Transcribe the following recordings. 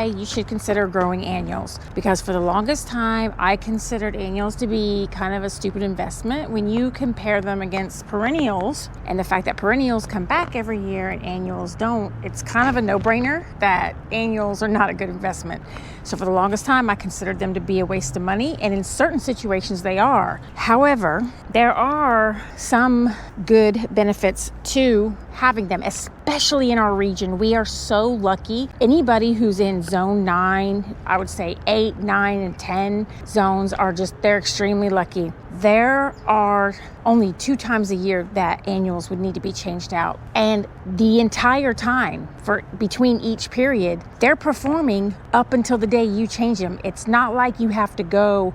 you should consider growing annuals, because for the longest time, I considered annuals to be kind of a stupid investment when you compare them against perennials, and the fact that perennials come back every year and annuals don't. It's kind of a no-brainer that annuals are not a good investment. So for the longest time, I considered them to be a waste of money, and in certain situations they are. However, there are some good benefits to having them, especially in our region. We are so lucky. Anybody who's in zone 9, I would say 8, 9, and 10 zones they're extremely lucky. There are only 2 times a year that annuals would need to be changed out. And the entire time between each period, they're performing up until the day you change them. It's not like you have to go,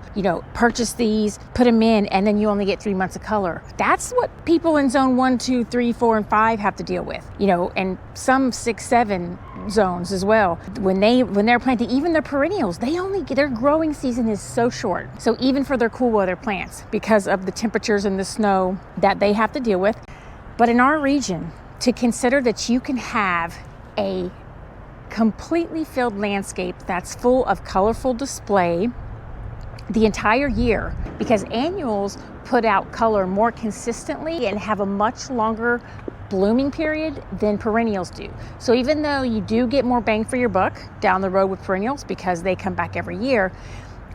purchase these, put them in, and then you only get 3 months of color. That's what people in zone 1, 2, 3, 4, and 5 have to deal with, and some 6, 7 zones as well. When they're planting, even their perennials, their growing season is so short. So even for their cool weather plants, because of the temperatures and the snow that they have to deal with. But in our region, to consider that you can have a completely filled landscape that's full of colorful display the entire year, because annuals put out color more consistently and have a much longer blooming period than perennials do. So even though you do get more bang for your buck down the road with perennials because they come back every year,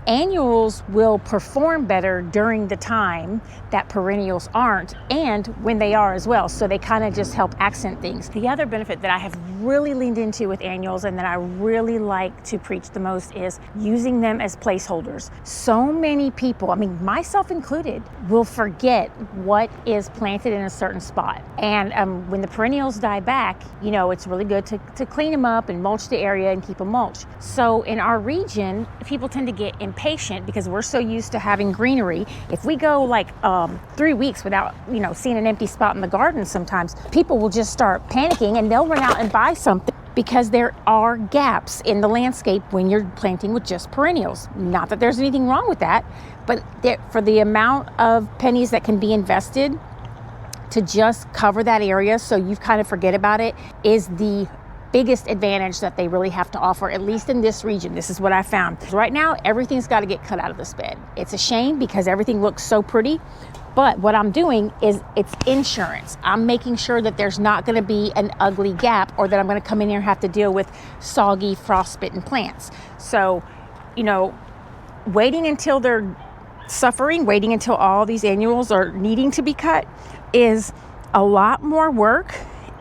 annuals will perform better during the time that perennials aren't, and when they are as well. So they kind of just help accent things. The other benefit that I have really leaned into with annuals and that I really like to preach the most is using them as placeholders. So many people, myself included, will forget what is planted in a certain spot. And when the perennials die back, it's really good to clean them up and mulch the area and keep them mulched. So in our region, people tend to get impatient because we're so used to having greenery. If we go 3 weeks without seeing an empty spot in the garden, sometimes people will just start panicking and they'll run out and buy something, because there are gaps in the landscape when you're planting with just perennials. Not that there's anything wrong with that, but for the amount of pennies that can be invested to just cover that area so you kind of forget about it is the biggest advantage that they really have to offer, at least in this region. This is what I found. Right now, everything's got to get cut out of this bed. It's a shame because everything looks so pretty, but what I'm doing is it's insurance. I'm making sure that there's not going to be an ugly gap, or that I'm going to come in here and have to deal with soggy, frostbitten plants. So, waiting until they're suffering, waiting until all these annuals are needing to be cut is a lot more work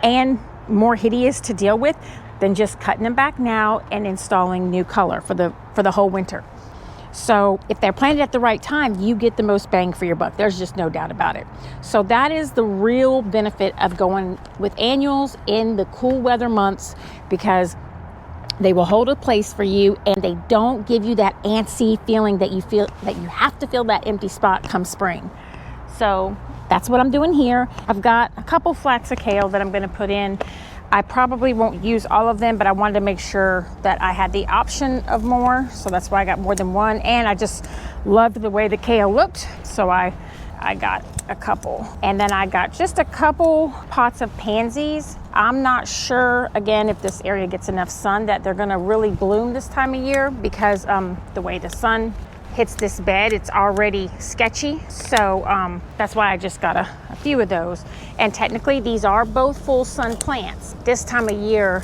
and more hideous to deal with than just cutting them back now and installing new color for the whole winter. So if they're planted at the right time, you get the most bang for your buck. There's just no doubt about it. So that is the real benefit of going with annuals in the cool weather months, because they will hold a place for you and they don't give you that antsy feeling that you feel that you have to fill that empty spot come spring. So that's what I'm doing here. I've got a couple flats of kale that I'm going to put in. I probably won't use all of them, but I wanted to make sure that I had the option of more. So that's why I got more than one. And I just loved the way the kale looked. So I got a couple. And then I got just a couple pots of pansies. I'm not sure, again, if this area gets enough sun that they're going to really bloom this time of year, because the way the sun hits this bed, it's already sketchy. So that's why I just got a few of those. And technically these are both full sun plants. This time of year,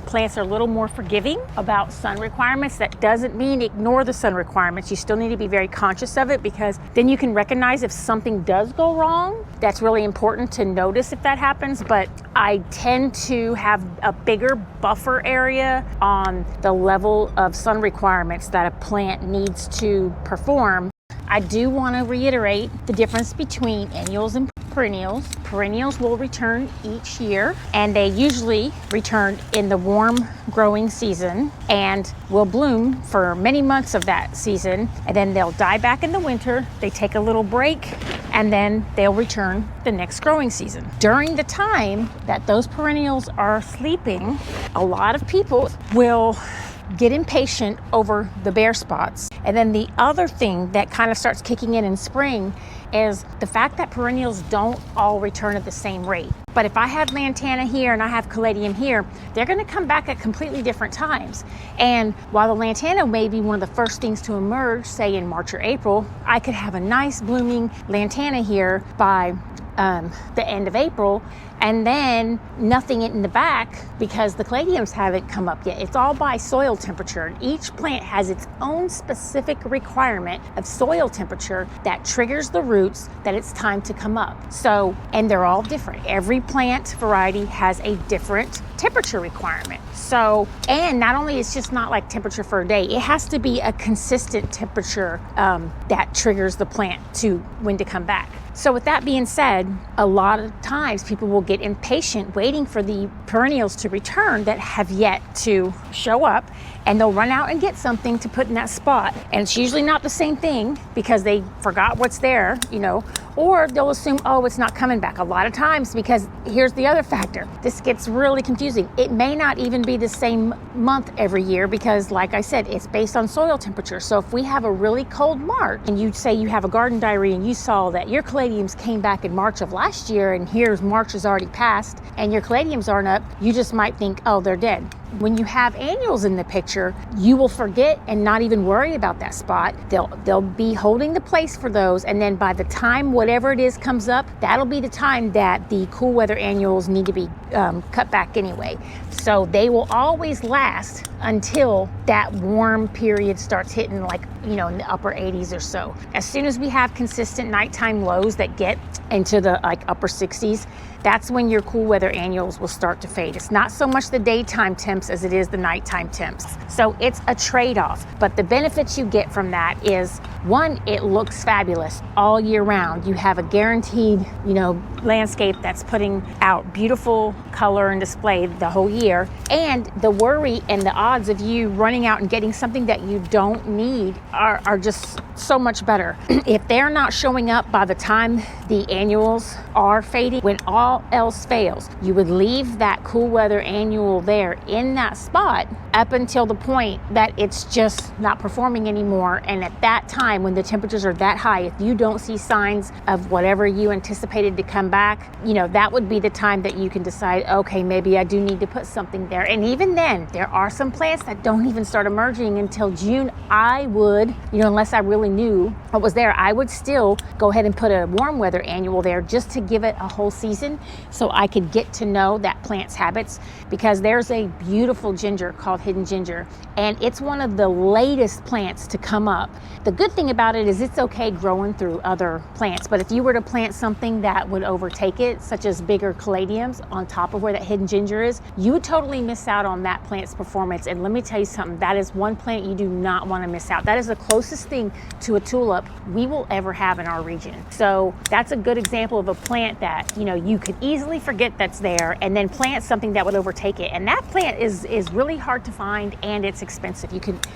plants are a little more forgiving about sun requirements. That doesn't mean ignore the sun requirements. You still need to be very conscious of it, because then you can recognize if something does go wrong. That's really important to notice if that happens. But I tend to have a bigger buffer area on the level of sun requirements that a plant needs to perform. I do want to reiterate the difference between annuals and perennials. Perennials will return each year, and they usually return in the warm growing season and will bloom for many months of that season, and then they'll die back in the winter. They take a little break, and then they'll return the next growing season. During the time that those perennials are sleeping, a lot of people will get impatient over the bare spots. And then the other thing that kind of starts kicking in spring is the fact that perennials don't all return at the same rate. But if I have lantana here and I have caladium here, they're going to come back at completely different times. And while the lantana may be one of the first things to emerge, say in March or April, I could have a nice blooming lantana here by the end of April, and then nothing in the back because the caladiums haven't come up yet. It's all by soil temperature. Each plant has its own specific requirement of soil temperature that triggers the roots that it's time to come up. So, and they're all different. Every plant variety has a different temperature requirement. So, and not only it's just not like temperature for a day, it has to be a consistent temperature that triggers the plant to when to come back. So with that being said, a lot of times people will get impatient waiting for the perennials to return that have yet to show up, and they'll run out and get something to put in that spot. And it's usually not the same thing because they forgot what's there, you know, or they'll assume, oh, it's not coming back. A lot of times, because here's the other factor. This gets really confusing. It may not even be the same month every year because, like I said, it's based on soil temperature. So if we have a really cold March and you say you have a garden diary and you saw that your caladiums came back in March of last year and here's March has already passed and your caladiums aren't up, you just might think, oh, they're dead. When you have annuals in the picture, you will forget and not even worry about that spot. They'll be holding the place for those, and then by the time whatever it is comes up, that'll be the time that the cool weather annuals need to be cut back anyway. So they will always last until that warm period starts hitting, like, you know, in the upper 80s or so. As soon as we have consistent nighttime lows that get into the like upper 60s, that's when your cool weather annuals will start to fade. It's not so much the daytime temps as it is the nighttime temps. So it's a trade-off, but the benefits you get from that is, one, it looks fabulous all year round. You have a guaranteed, you know, landscape that's putting out beautiful color and display the whole year. And the worry and the odds of you running out and getting something that you don't need are just so much better. If they're not showing up by the time the annuals are fading, when all else fails, you would leave that cool weather annual there in that spot up until the point that it's just not performing anymore. And at that time, when the temperatures are that high, if you don't see signs of whatever you anticipated to come back, you know, that would be the time that you can decide, okay, maybe I do need to put something there. And even then, there are some plants that don't even start emerging until June. I would, you know, unless I really knew what was there, I would still go ahead and put a warm weather annual there just to give it a whole season so I could get to know that plant's habits. Because there's a beautiful ginger called hidden ginger, and it's one of the latest plants to come up. The good thing about it is it's okay growing through other plants, but if you were to plant something that would overtake it, such as bigger caladiums on top of where that hidden ginger is, you would totally miss out on that plant's performance. And let me tell you something, that is one plant you do not want to miss out. That is the closest thing to a tulip we will ever have in our region. So that's a good example of a plant that, you know, you could easily forget that's there and then plant something that would overtake it. And that plant is really hard to find, and it's expensive.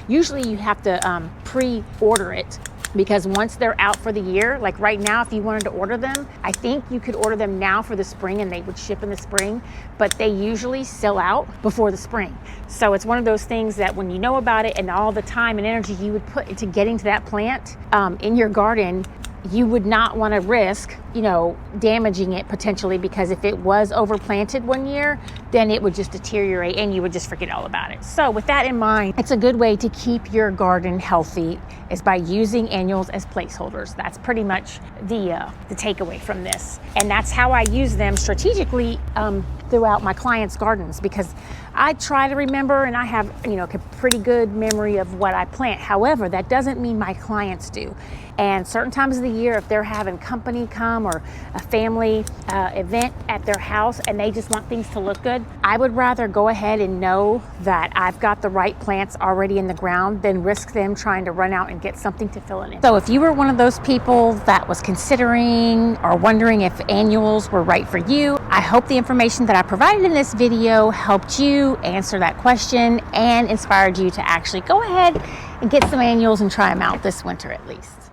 Usually you have to pre-order it, because once they're out for the year, like right now, if you wanted to order them, I think you could order them now for the spring and they would ship in the spring, but they usually sell out before the spring. So it's one of those things that when you know about it and all the time and energy you would put into getting to that plant in your garden, you would not want to risk, you know, damaging it potentially, because if it was overplanted one year, then it would just deteriorate and you would just forget all about it. So with that in mind, it's a good way to keep your garden healthy is by using annuals as placeholders. That's pretty much the takeaway from this. And that's how I use them strategically throughout my clients' gardens, because I try to remember and I have, you know, a pretty good memory of what I plant. However, that doesn't mean my clients do. And certain times of the year, if they're having company come or a family event at their house and they just want things to look good, I would rather go ahead and know that I've got the right plants already in the ground than risk them trying to run out and get something to fill it in. So if you were one of those people that was considering or wondering if annuals were right for you, I hope the information that I provided in this video helped you answer that question and inspired you to actually go ahead and get some annuals and try them out this winter at least.